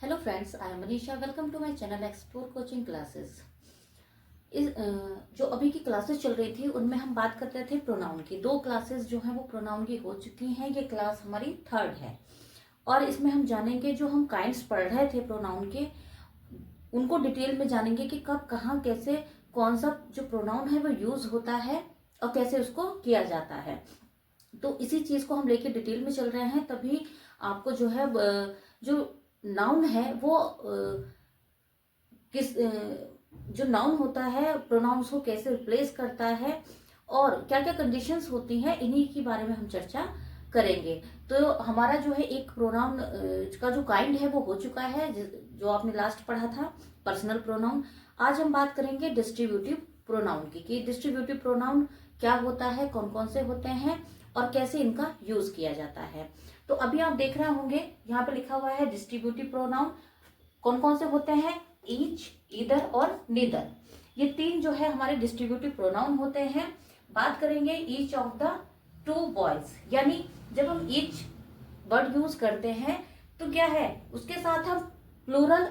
Hello friends, I am Manisha. Welcome to my channel Explore Coaching Classes. जो अभी की classes चल रही थी उनमें हम बात कर रहे थे प्रोनाउन की। दो क्लासेस जो हैं वो प्रोनाउन की हो चुकी हैं। ये क्लास हमारी थर्ड है और इसमें हम जानेंगे जो हम काइंड्स पढ़ रहे थे प्रोनाउन के, उनको डिटेल में जानेंगे कि कब कहाँ कैसे कौन सा जो प्रोनाउन है वो यूज होता है और कैसे उसको किया जाता है। तो इसी चीज को हम लेके डिटेल में चल रहे हैं, तभी आपको जो है जो नाउन है वो जो नाउन होता है प्रोनाउंस को कैसे रिप्लेस करता है और क्या क्या कंडीशंस होती हैं, इन्हीं के बारे में हम चर्चा करेंगे। तो हमारा जो है एक प्रोनाउन का जो काइंड है वो हो चुका है, जो आपने लास्ट पढ़ा था पर्सनल प्रोनाउन। आज हम बात करेंगे डिस्ट्रीब्यूटिव प्रोनाउन की, कि डिस्ट्रीब्यूटिव प्रोनाउन क्या होता है, कौन कौन से होते हैं और कैसे इनका यूज किया जाता है। तो अभी आप देख रहे होंगे यहाँ पे लिखा हुआ है डिस्ट्रीब्यूटिव प्रोनाउन कौन कौन से होते हैं, ईच, ईदर और नीदर। ये तीन जो है हमारे डिस्ट्रीब्यूटिव प्रोनाउन होते हैं। बात करेंगे each of the two boys, यानी जब हम ईच वर्ड यूज करते हैं तो क्या है उसके साथ हम प्लूरल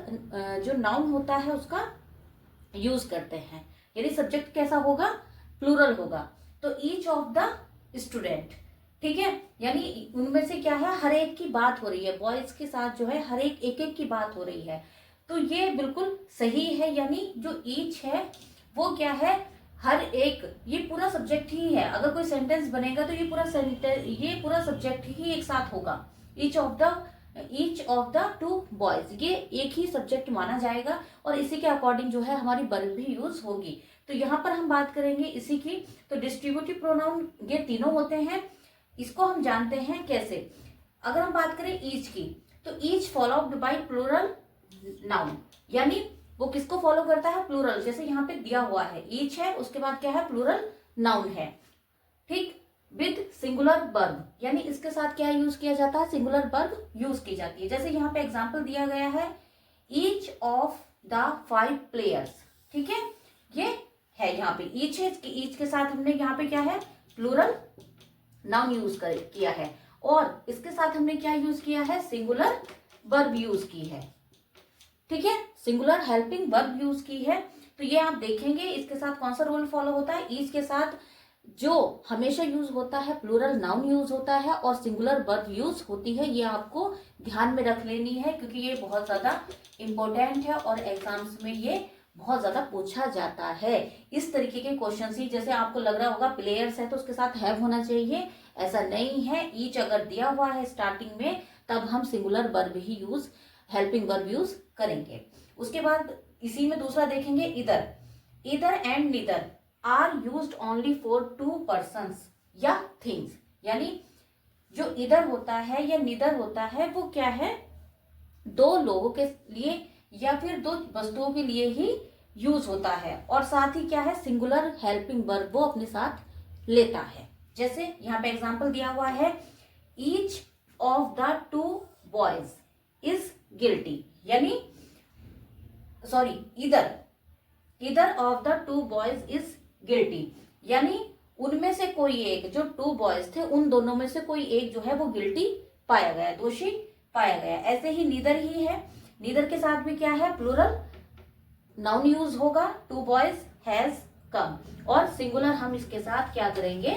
जो नाउन होता है उसका यूज करते हैं, यानी सब्जेक्ट कैसा होगा, प्लूरल होगा। तो ईच ऑफ द स्टूडेंट, ठीक है, यानी उनमें से क्या है हर एक की बात हो रही है, बॉयज के साथ जो है हर एक एक की बात हो रही है। तो ये बिल्कुल सही है, यानी जो ईच है वो क्या है हर एक, ये पूरा सब्जेक्ट ही है। अगर कोई सेंटेंस बनेगा तो ये पूरा सब्जेक्ट ही एक साथ होगा। Each of the two boys, ये एक ही सब्जेक्ट माना जाएगा और इसी के अकॉर्डिंग जो है हमारी वर्ब भी यूज होगी। तो यहाँ पर हम बात करेंगे इसी की। तो डिस्ट्रीब्यूटिव प्रोनाउन ये तीनों होते हैं, इसको हम जानते हैं कैसे। अगर हम बात करें ईच की, तो each followed by plural noun, यानी वो किसको फॉलो करता है, प्लूरल। जैसे यहाँ पे दिया हुआ है ईच है, उसके बाद क्या है प्लूरल नाउन है, ठीक, विद सिंगुलर वर्ब, यानी इसके साथ क्या यूज किया जाता है, सिंगुलर वर्ब यूज की जाती है। जैसे यहाँ पे एग्जाम्पल दिया गया है ईच ऑफ द 5 प्लेयर्स, ठीक है, ये है यहाँ पे ईच है, ईच के साथ हमने यहाँ पे क्या है प्लूरल नाउन यूज किया है और इसके साथ हमने क्या यूज किया है, सिंगुलर वर्ब यूज की है, ठीक है, सिंगुलर हेल्पिंग वर्ब यूज की है। तो ये आप देखेंगे इसके साथ कौन सा रूल फॉलो होता है, ईच के साथ जो हमेशा यूज होता है प्लूरल नाउन यूज होता है और सिंगुलर वर्ब यूज होती है। ये आपको ध्यान में रख लेनी है क्योंकि ये बहुत ज्यादा इंपॉर्टेंट है और एग्जाम्स में ये बहुत ज्यादा पूछा जाता है। इस तरीके के क्वेश्चन ही, जैसे आपको लग रहा होगा प्लेयर्स है तो उसके साथ हैव होना चाहिए, ऐसा नहीं है। ईच अगर दिया हुआ है स्टार्टिंग में तब हम सिंगुलर वर्ब ही यूज, हेल्पिंग वर्ब यूज करेंगे। उसके बाद इसी में दूसरा देखेंगे इधर, इधर and neither are used only for two persons या थिंग्स, यानी जो इधर होता है या नीदर होता है वो क्या है दो लोगों के लिए या फिर दो वस्तुओं के लिए ही यूज होता है और साथ ही क्या है सिंगुलर हेल्पिंग वर्ब वो अपने साथ लेता है। जैसे यहाँ पे एग्जांपल दिया हुआ है each of the two boys is guilty, यानी sorry either of the two boys is guilty, यानी उनमें से कोई एक, जो टू बॉयज थे उन दोनों में से कोई एक जो है वो गिल्टी पाया गया, दोषी पाया गया। ऐसे ही नीदर ही है, नीदर के साथ भी क्या है प्लूरल नाउन यूज होगा, टू बॉयज हैज कम, और सिंगुलर हम इसके साथ क्या करेंगे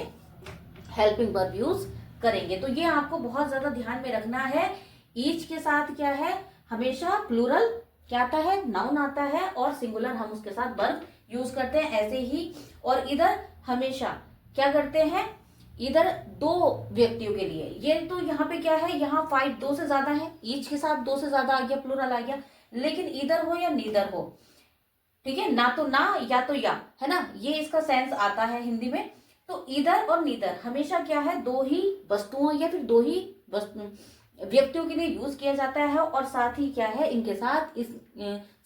हेल्पिंग वर्ब यूज करेंगे। तो ये आपको बहुत ज्यादा ध्यान में रखना है। ईच के साथ क्या है हमेशा प्लूरल क्या आता है, नाउन आता है और सिंगुलर हम उसके साथ वर्ब यूज करते हैं ऐसे ही। और इधर हमेशा क्या करते हैं, इधर दो व्यक्तियों के लिए, ये तो यहाँ पे क्या है, यहाँ 5 दो से ज्यादा है, ईच के साथ दो से ज्यादा आ गया, प्लूरल आ गया। लेकिन इधर हो या नीदर हो, ठीक है, ना तो ना या तो या, है ना, ये इसका सेंस आता है हिंदी में। तो इधर और नीदर हमेशा क्या है दो ही वस्तुओं या फिर दो ही व्यक्तियों के लिए यूज किया जाता है और साथ ही क्या है इनके साथ इस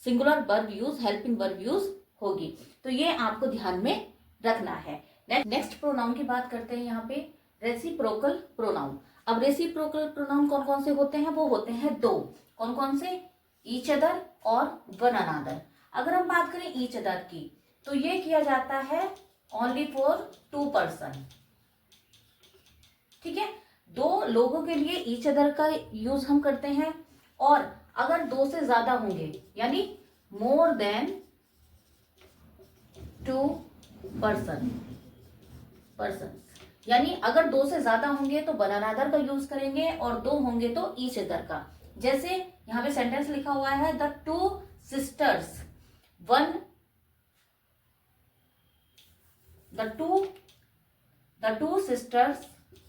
singular verb use, helping verb use होगी। तो ये आपको ध्यान में रखना है। नेक्स्ट प्रोनाउन की बात करते हैं यहाँ पे रेसिप्रोकल प्रोनाउन। अब रेसिप्रोकल प्रोनाउन कौन कौन से होते हैं, वो होते हैं दो, कौन कौन से, ईच अदर और वन अनदर। अगर हम बात करें ईच अदर की तो ये किया जाता है ओनली फॉर टू पर्सन, ठीक है, दो लोगों के लिए ईच अदर का यूज हम करते हैं और अगर 2 से ज्यादा होंगे यानी मोर देन 2 पर्सन, यानी अगर 2 से ज्यादा होंगे तो वन अनदर का यूज करेंगे और 2 होंगे तो ईच अदर का। जैसे यहाँ पे सेंटेंस लिखा हुआ है the two sisters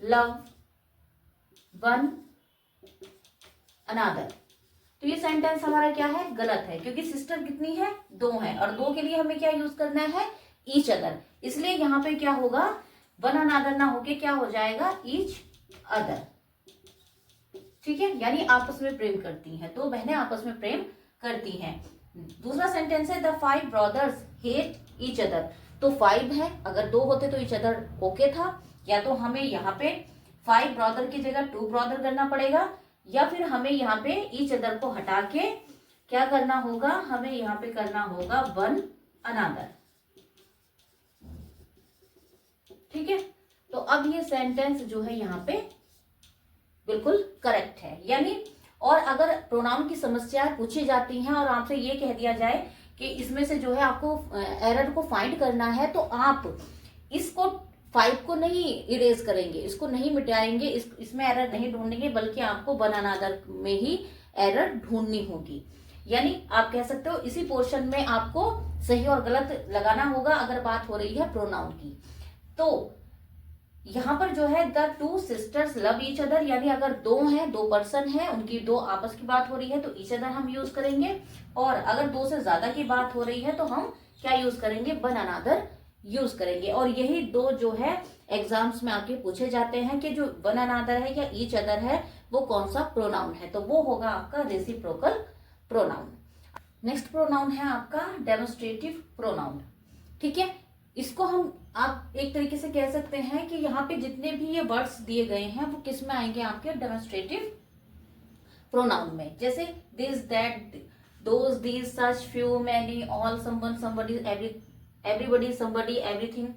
love one another. तो ये सेंटेंस हमारा क्या है, गलत है, क्योंकि सिस्टर कितनी है, 2 है, और 2 के लिए हमें क्या यूज करना है, ईच अदर। इसलिए यहाँ पे क्या होगा, वन अनदर ना होके क्या हो जाएगा, ईच अदर। ठीक है, यानी आपस में प्रेम करती हैं, 2 बहनें आपस में प्रेम करती हैं। दूसरा सेंटेंस है the 5 brothers hate each other. तो 5 है, अगर 2 होते तो ईच अदर ओके था, या तो हमें यहाँ पे 5 ब्रदर की जगह 2 ब्रदर करना पड़ेगा, या फिर हमें यहाँ पे ईच अदर को हटा के क्या करना होगा, हमें यहाँ पे करना होगा वन अनदर। ठीक है, तो अब ये सेंटेंस जो है यहाँ पे बिल्कुल करेक्ट है। यानी और अगर प्रोनाउन की समस्याएं पूछी जाती हैं और आपसे ये कह दिया जाए कि इसमें से जो है आपको एरर को फाइंड करना है, तो आप इसको 5 को नहीं इरेज करेंगे, इसको नहीं मिटाएंगे, इसमें एरर नहीं ढूंढेंगे, बल्कि आपको वन अनदर में ही एरर ढूंढनी होगी। यानी आप कह सकते हो इसी पोर्शन में आपको सही और गलत लगाना होगा अगर बात हो रही है प्रोनाउन की। तो यहाँ पर जो है the 2 sisters love each other, यानी अगर 2 हैं, 2 पर्सन है, उनकी 2 आपस की बात हो रही है तो ईच अदर हम यूज करेंगे, और अगर 2 से ज्यादा की बात हो रही है तो हम क्या यूज करेंगे, वन अनदर यूज करेंगे। और यही 2 जो है एग्जाम्स में आके पूछे जाते हैं कि जो वन अनदर है या ईच अदर है वो कौन सा प्रोनाउन है, तो वो होगा आपका रेसिप्रोकल प्रोनाउन। नेक्स्ट प्रोनाउन है आपका डेमोन्स्ट्रेटिव प्रोनाउन। ठीक है, इसको हम आप एक तरीके से कह सकते हैं कि यहाँ पे जितने भी ये वर्ड्स दिए गए हैं वो किस में आएंगे, आपके डेमोन्स्ट्रेटिव प्रोनाउन में। जैसे this, that, those, these, such, few, many, all, someone, somebody, everybody, somebody, everything,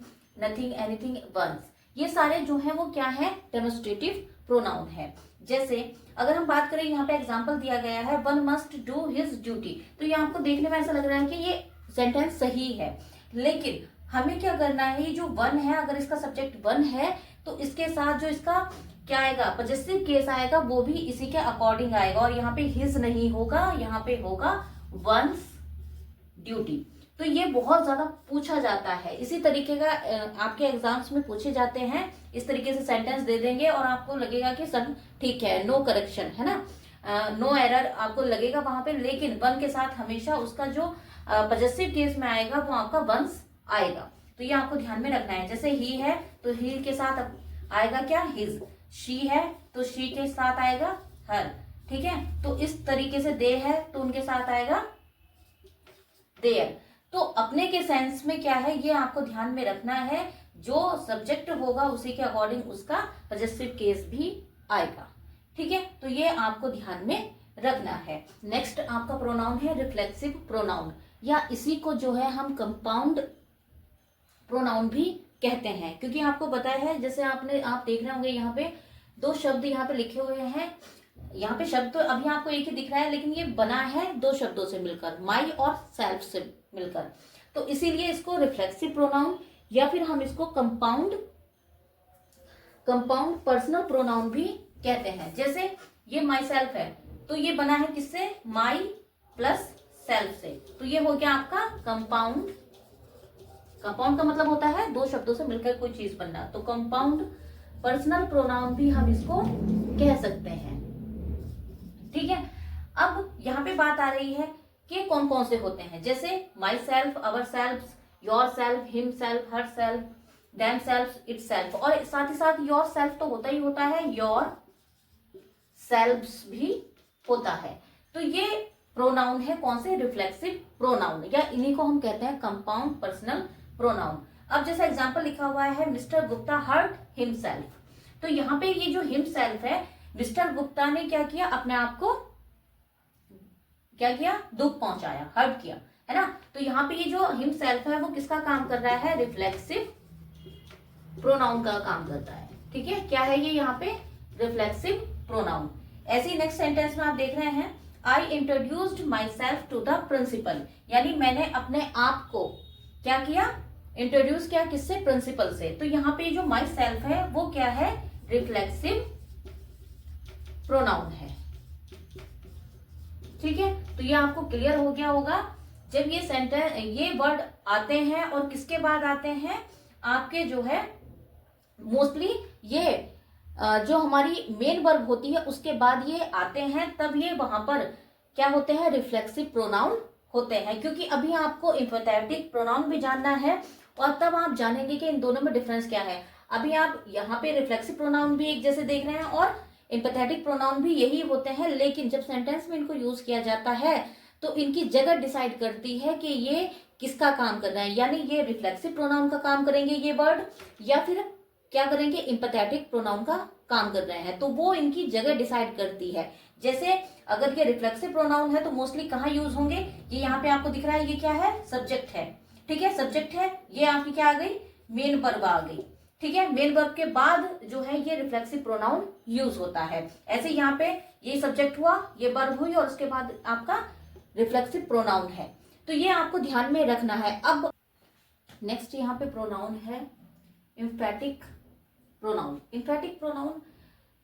nothing, anything, ones, ये सारे जो है वो क्या है, डेमोन्स्ट्रेटिव प्रोनाउन है। जैसे अगर हम बात करें, यहाँ पे एग्जाम्पल दिया गया है one must do his duty, तो ये आपको देखने में ऐसा लग रहा है कि ये सेंटेंस सही है, लेकिन हमें क्या करना है, ये जो वन है, अगर इसका सब्जेक्ट वन है तो इसके साथ जो इसका क्या आएगा, पजेसिव केस आएगा, वो भी इसी के अकॉर्डिंग आएगा, और यहाँ पे हिज नहीं होगा, यहाँ पे होगा वंस ड्यूटी। तो ये बहुत ज्यादा पूछा जाता है, इसी तरीके का आपके एग्जाम्स में पूछे जाते हैं। इस तरीके से सेंटेंस दे देंगे और आपको लगेगा कि सब ठीक है, नो करेक्शन है ना, नो एरर आपको लगेगा वहां पे, लेकिन वन के साथ हमेशा उसका जो पजेसिव केस में आएगा वो आपका वंस आएगा। तो ये आपको ध्यान में रखना है। जैसे ही है तो ही के साथ आएगा क्या, हिज, शी है तो शी के साथ आएगा हर। ठीक है, तो इस तरीके से दे है तो उनके साथ आएगा देयर। तो अपने के सेंस में क्या है, ये आपको ध्यान में रखना है, जो सब्जेक्ट होगा उसी के अकॉर्डिंग उसका पजेसिव केस भी आएगा। ठीक है, तो ये आपको ध्यान में रखना है। नेक्स्ट आपका प्रोनाउन है रिफ्लेक्सिव प्रोनाउन, या इसी को जो है हम कंपाउंड प्रोनाउन भी कहते हैं, क्योंकि आपको पता है, जैसे आप देख रहे होंगे यहाँ पे 2 शब्द यहाँ पे लिखे हुए हैं। यहाँ पे शब्द तो अभी आपको एक ही दिख रहा है, लेकिन ये बना है 2 शब्दों से मिलकर, माई और सेल्फ से मिलकर, तो इसीलिए इसको रिफ्लेक्सिव प्रोनाउन या फिर हम इसको कंपाउंड पर्सनल प्रोनाउन भी कहते हैं। जैसे ये माई सेल्फ है तो ये बना है किससे, माई प्लस सेल्फ से, तो ये हो गया आपका कंपाउंड। कंपाउंड का मतलब होता है 2 शब्दों से मिलकर कोई चीज बनना, तो कंपाउंड पर्सनल प्रोनाउन भी हम इसको कह सकते हैं। ठीक है, अब यहाँ पे बात आ रही है कि कौन कौन से होते हैं। जैसे my self, our self, your self, him self, her self, them self, it self, और साथ ही साथ योर सेल्फ तो होता ही होता है, योर सेल्फ्स भी होता है। तो ये प्रोनाउन है कौन से, रिफ्लेक्सिव प्रोनाउन, या इन्हीं को हम कहते हैं कंपाउंड पर्सनल प्रोनाउन। अब जैसा एग्जांपल लिखा हुआ है मिस्टर गुप्ता हर्ट हिमसेल्फ, तो यहाँ पे ये जो हिमसेल्फ है, मिस्टर गुप्ता ने क्या किया, अपने आप को क्या किया, दुख पहुंचाया, हर्ट किया, है ना। तो यहाँ पे ये जो हिमसेल्फ है वो किसका काम कर रहा है, रिफ्लेक्सिव प्रोनाउन का काम करता है। ठीक है, क्या है ये यहाँ पे, रिफ्लेक्सिव प्रोनाउन। ऐसे ही नेक्स्ट सेंटेंस में आप देख रहे हैं, I introduced myself to the principal, यानी मैंने अपने आप को क्या किया, इंट्रोड्यूस किया, किससे, प्रिंसिपल से। तो यहाँ पे जो माई सेल्फ है वो क्या है, रिफ्लेक्सिव प्रोनाउन है। ठीक है, तो ये आपको क्लियर हो गया होगा। जब ये सेंटेंस, ये वर्ड आते हैं और किसके बाद आते हैं, आपके जो है मोस्टली ये जो हमारी मेन वर्ब होती है उसके बाद ये आते हैं, तब ये वहां पर क्या होते हैं, रिफ्लेक्सिव प्रोनाउन होते हैं। क्योंकि अभी आपको एम्फैटिक प्रोनाउन भी जानना है और तब आप जानेंगे कि इन दोनों में डिफरेंस क्या है। अभी आप यहाँ पे रिफ्लेक्सिव प्रोनाउन भी एक जैसे देख रहे हैं और एम्पैथेटिक प्रोनाउन भी यही होते हैं, लेकिन जब सेंटेंस में इनको यूज किया जाता है तो इनकी जगह डिसाइड करती है कि ये किसका काम कर रहे हैं, यानी ये रिफ्लेक्सिव प्रोनाउन का काम करेंगे ये वर्ड, या फिर क्या करेंगे, एम्पैथेटिक प्रोनाउन का काम कर रहे हैं। तो वो इनकी जगह डिसाइड करती है। जैसे अगर ये रिफ्लेक्सिव प्रोनाउन है तो मोस्टली कहाँ यूज होंगे, ये यहाँ पे आपको दिख रहा है, ये क्या है, सब्जेक्ट है। ठीक है, सब्जेक्ट है, ये आपकी क्या आ गई, मेन वर्ब आ गई। ठीक है, मेन वर्ब के बाद जो है ये रिफ्लेक्सिव प्रोनाउन यूज होता है। ऐसे यहाँ पे ये सब्जेक्ट हुआ, ये वर्ब हुई और उसके बाद आपका रिफ्लेक्सिव प्रोनाउन है। तो ये आपको ध्यान में रखना है। अब नेक्स्ट यहाँ पे प्रोनाउन है एम्फैटिक प्रोनाउन। एम्फैटिक प्रोनाउन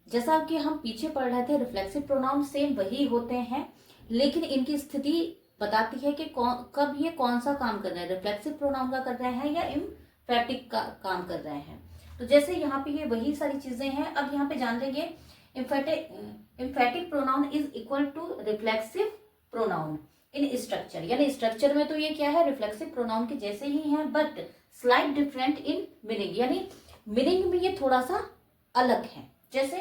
जैसा कि हम पीछे पढ़ रहे थे, रिफ्लेक्सिव प्रोनाउन सेम वही होते हैं, लेकिन इनकी स्थिति बताती है कि कब ये कौन सा काम कर रहे हैं, रिफ्लेक्सिव प्रोनाउन का कर रहे हैं या एम्फैटिक का काम कर रहे हैं। तो जैसे यहाँ पे ये वही सारी चीजें हैं। अब यहाँ पे जान लेंगे emphatic pronoun is equal to reflexive pronoun in structure, यानी स्ट्रक्चर में तो ये क्या है, रिफ्लेक्सिव प्रोनाउन के जैसे ही है, but slight different in meaning, यानी मीनिंग में ये थोड़ा सा अलग है। जैसे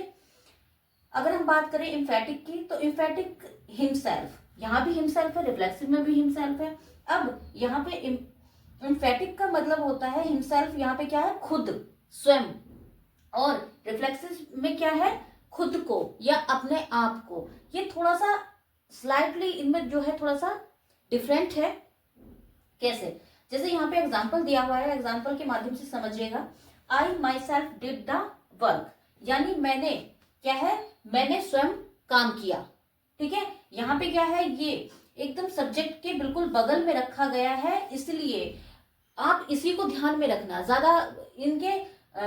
अगर हम बात करें एम्फैटिक की, तो एम्फैटिक हिमसेल्फ, यहाँ भी हिमसेल्फ है, रिफ्लेक्सिव में भी हिमसेल्फ है। अब यहाँ पे एम्फैटिक का मतलब होता है हिमसेल्फ, यहाँ पे क्या है, खुद, स्वयं, और रिफ्लेक्सिव में क्या है, खुद को या अपने आप को। ये थोड़ा सा स्लाइटली इनमें जो है थोड़ा सा डिफरेंट है। कैसे, जैसे यहाँ पे एग्जाम्पल दिया हुआ है, एग्जाम्पल के माध्यम से समझिएगा। I myself did the work, यानी मैंने क्या है, मैंने स्वयं काम किया। ठीक है, यहाँ पे क्या है, ये एकदम सब्जेक्ट के बिल्कुल बगल में रखा गया है, इसलिए आप इसी को ध्यान में रखना, ज्यादा इनके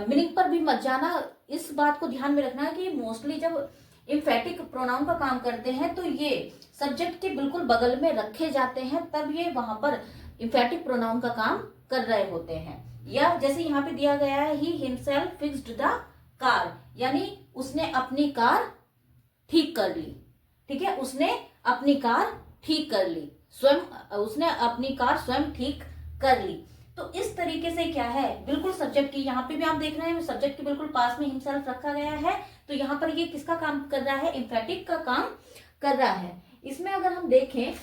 मीनिंग पर भी मत जाना। इस बात को ध्यान में रखना कि मोस्टली जब एम्फैटिक प्रोनाउन का काम करते हैं तो ये सब्जेक्ट के बिल्कुल बगल में रखे जाते हैं, तब ये वहां पर एम्फैटिक प्रोनाउन का काम कर रहे होते हैं। या जैसे यहाँ पे दिया गया है, he himself fixed the car, यानी उसने अपनी कार ठीक कर ली। ठीक है, उसने अपनी कार ठीक कर ली, स्वयं, उसने अपनी कार स्वयं ठीक कर ली। तो इस तरीके से क्या है, बिल्कुल सब्जेक्ट की, यहाँ पे भी आप देख रहे हैं सब्जेक्ट के बिल्कुल पास में हिमसेल्फ रखा गया है, तो यहाँ पर ये किसका काम कर रहा है, एम्फैटिक का काम कर रहा है। इसमें अगर हम देखें,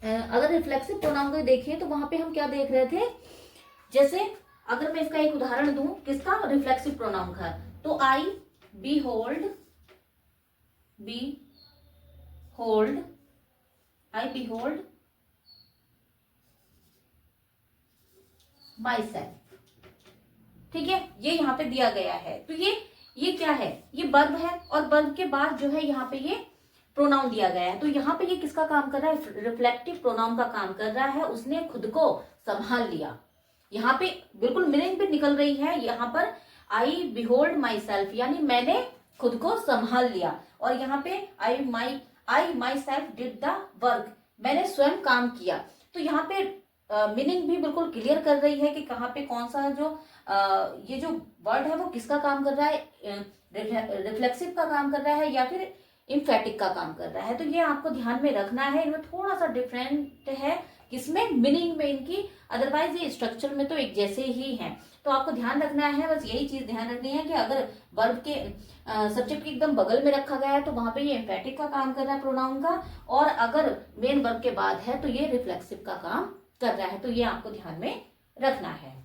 अगर रिफ्लेक्सिव प्रोनाउन को देखें तो वहां पे हम क्या देख रहे थे, जैसे अगर मैं इसका एक उदाहरण दूं किसका, रिफ्लेक्सिव प्रोनाउन का, तो I behold I behold myself. ठीक है, ये यहाँ पे दिया गया है। तो ये क्या है, ये वर्ब है और वर्ब के बाद जो है यहाँ पे ये प्रोनाउन दिया गया है। तो यहाँ पे ये किसका काम कर रहा है, रिफ्लेक्टिव प्रोनाउन का काम कर रहा है। उसने खुद को संभाल लिया। यहाँ पे बिल्कुल मीनिंग भी निकल रही है, यहाँ पर आई बिहोल्ड माई सेल्फ, यानी मैंने खुद को संभाल लिया। और यहाँ पे I myself did the work, मैंने स्वयं काम किया। तो यहाँ पे मीनिंग भी बिल्कुल क्लियर कर रही है कि कहाँ पे कौन सा जो ये जो वर्ड है वो किसका काम कर रहा है, रिफ्लेक्सिव का काम कर रहा है या फिर एम्फैटिक का काम कर रहा है। तो ये आपको ध्यान में रखना है, इनमें थोड़ा सा डिफरेंट है किसमें, मीनिंग में इनकी, अदरवाइज ये स्ट्रक्चर में तो एक जैसे ही हैं। तो आपको ध्यान रखना है, बस यही चीज ध्यान रखनी है कि अगर वर्ब के सब्जेक्ट के एकदम बगल में रखा गया है तो वहां पे ये एम्फैटिक का काम कर रहा है प्रोनाउन का, और अगर मेन वर्ब के बाद है तो ये रिफ्लेक्सिव का काम कर रहा है। तो ये आपको ध्यान में रखना है।